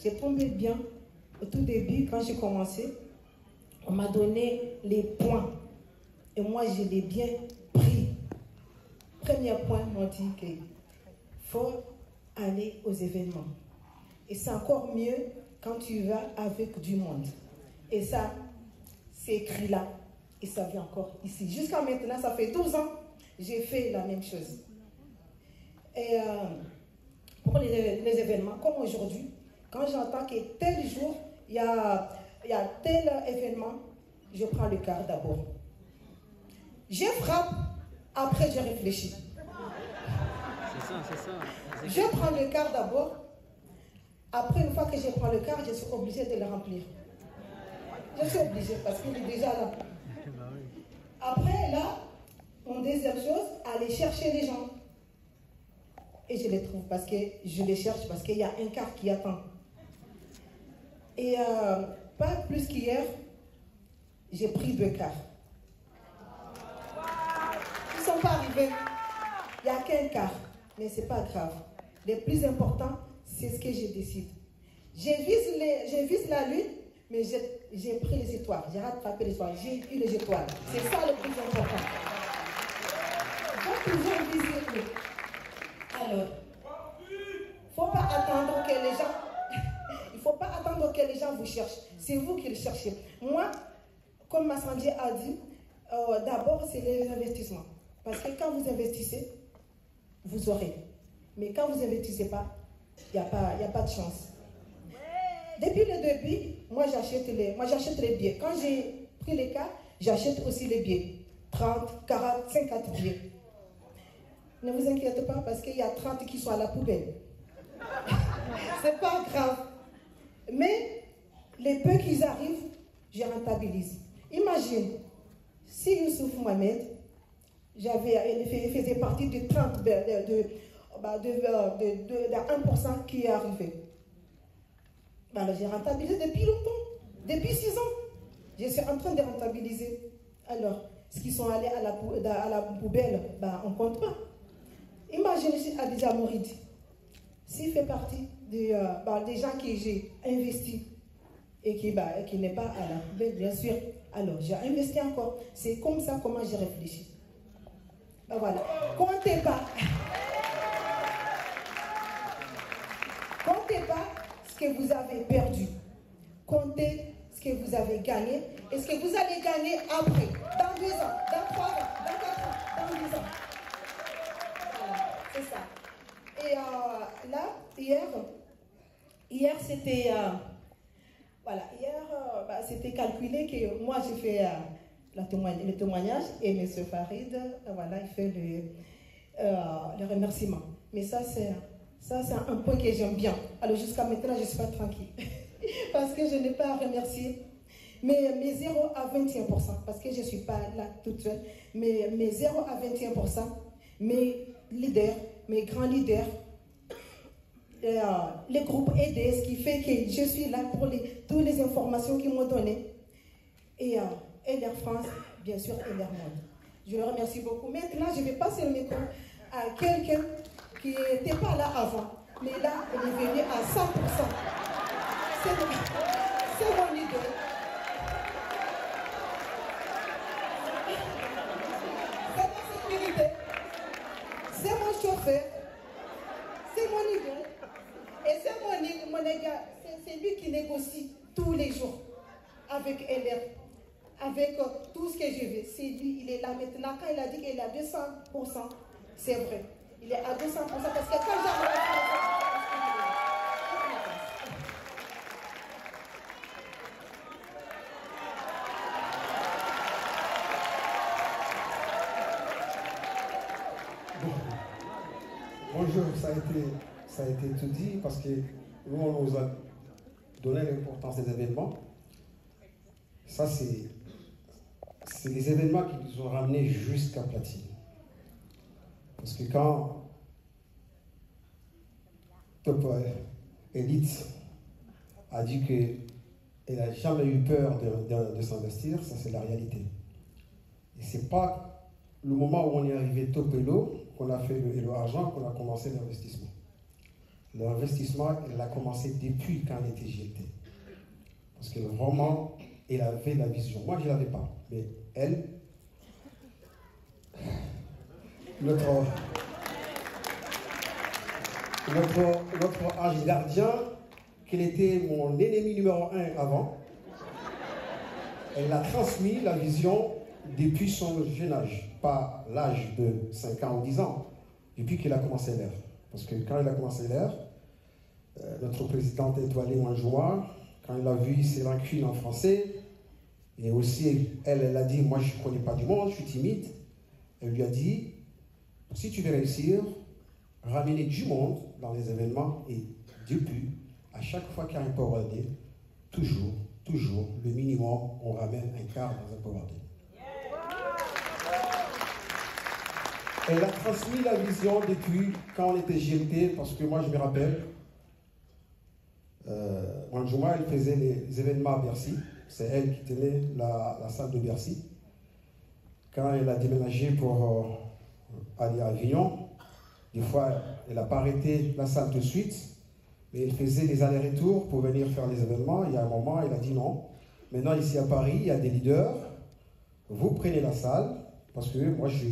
j'ai tombé bien. Au tout début, quand j'ai commencé, on m'a donné les points. Et moi, je l'ai bien pris. Premier point, on m'a dit qu'il faut aller aux événements. Et c'est encore mieux quand tu vas avec du monde. Et ça, c'est écrit là. Et ça vient encore ici. Jusqu'à maintenant, ça fait 12 ans, j'ai fait la même chose. Et pour les événements, comme aujourd'hui, quand j'entends que tel jour, il y a tel événement, je prends le car d'abord. Je frappe, après je réfléchis. C'est ça. Je prends le car d'abord. Après, une fois que je prends le car, je suis obligée de le remplir. Je suis obligée parce qu'il est déjà là. Après, là, mon deuxième chose, aller chercher les gens. Et je les trouve parce que je les cherche, parce qu'il y a un car qui attend. Et pas plus qu'hier, j'ai pris 2 cars. Ils ne sont pas arrivés. Il n'y a qu'un car, mais ce n'est pas grave. Le plus important, c'est ce que je décide. Je vise la lune, mais j'ai pris les étoiles. J'ai rattrapé les étoiles. J'ai eu les étoiles. C'est ça le plus important. Il faut toujours viser le. Alors, faut pas attendre que les gens. Il ne faut pas attendre que les gens vous cherchent. C'est vous qui les cherchez. Moi, comme Massandji a dit, d'abord, c'est les investissements. Parce que quand vous investissez, vous aurez. Mais quand vous n'investissez pas, il n'y a pas de chance. Depuis le début, moi j'achète les billets. Quand j'ai pris les cas, j'achète aussi les billets. 30, 40, 50 billets. Ne vous inquiétez pas parce qu'il y a 30 qui sont à la poubelle. C'est pas grave. Mais les peu qui arrivent, je rentabilise. Imagine, si Youssouf Mohamed, il faisait partie de 30, de 1% qui est arrivé. Alors j'ai rentabilisé depuis longtemps, depuis 6 ans. Je suis en train de rentabiliser. Alors, ceux qui sont allés à la poubelle, on ne compte pas. Imaginez si Adija Mouridi, s'il fait partie des gens que j'ai investis et qui n'est pas à la poubelle, bien sûr, alors j'ai investi encore. C'est comme ça comment j'ai réfléchi. Voilà. Comptez pas. Comptez pas ce que vous avez perdu. Comptez ce que vous avez gagné et ce que vous allez gagner après, dans 2 ans, dans 3 ans, dans 4 ans, dans 10 ans. Voilà, c'est ça. Et là, hier c'était... c'était calculé que moi j'ai fait le témoignage et M. Farid, il fait le remerciement. Mais ça c'est un point que j'aime bien. Alors jusqu'à maintenant, je ne suis pas tranquille. Parce que je n'ai pas à remercier. Mais mes 0 à 21%, parce que je ne suis pas là toute seule, mais mes 0 à 21%, mes leaders, mes grands leaders, les groupes EDS qui fait que je suis là pour toutes les informations qu'ils m'ont données. Et Air France, bien sûr, et Air Monde. Je le remercie beaucoup. Maintenant, je vais passer le micro à quelqu'un qui n'était pas là avant, mais là, elle est venue à 100%. C'est mon idole. C'est ma sécurité. C'est mon chauffeur. C'est mon idole. Et c'est mon gars. C'est lui qui négocie tous les jours avec LR. Avec tout ce que je veux. C'est lui, il est là maintenant. Quand il a dit qu'il est à 200%, c'est vrai. Il est à 200% parce que quand j'arrive... Bonjour, ça a été tout dit parce que nous, on nous a donné l'importance des événements. Ça, c'est les événements qui nous ont ramenés jusqu'à Platine. Parce que quand Top Elite a dit qu'elle n'a jamais eu peur de s'investir, ça c'est la réalité. Et c'est pas le moment où on est arrivé Top Hello qu'on a fait le Hello Argent qu'on a commencé l'investissement. l'investissement, elle a commencé depuis quand elle était JLT. Parce que vraiment, elle avait la vision. Moi, je ne l'avais pas. Mais elle, notre ange gardien, qu'elle était mon ennemi numéro 1 avant, elle a transmis la vision depuis son jeune âge, pas l'âge de 5 ans ou 10 ans, depuis qu'elle a commencé l'air. Parce que quand elle a commencé l'air, notre présidente étoilée Manjoua, quand elle a vu ses lacunes en français, et aussi elle a dit, moi je ne connais pas du monde, je suis timide, elle lui a dit, si tu veux réussir, ramener du monde dans les événements, et depuis, à chaque fois qu'il y a un Power Day, toujours, le minimum, on ramène un quart dans un Power Day. Elle a transmis la vision depuis quand on était JLT, parce que moi je me rappelle, Manjouma, elle faisait les événements à Bercy, c'est elle qui tenait la salle de Bercy. Quand elle a déménagé pour aller à Avignon, des fois elle n'a pas arrêté la salle tout de suite, mais elle faisait les allers-retours pour venir faire les événements. Il y a un moment, elle a dit non. Maintenant, ici à Paris, il y a des leaders. Vous prenez la salle, parce que moi, je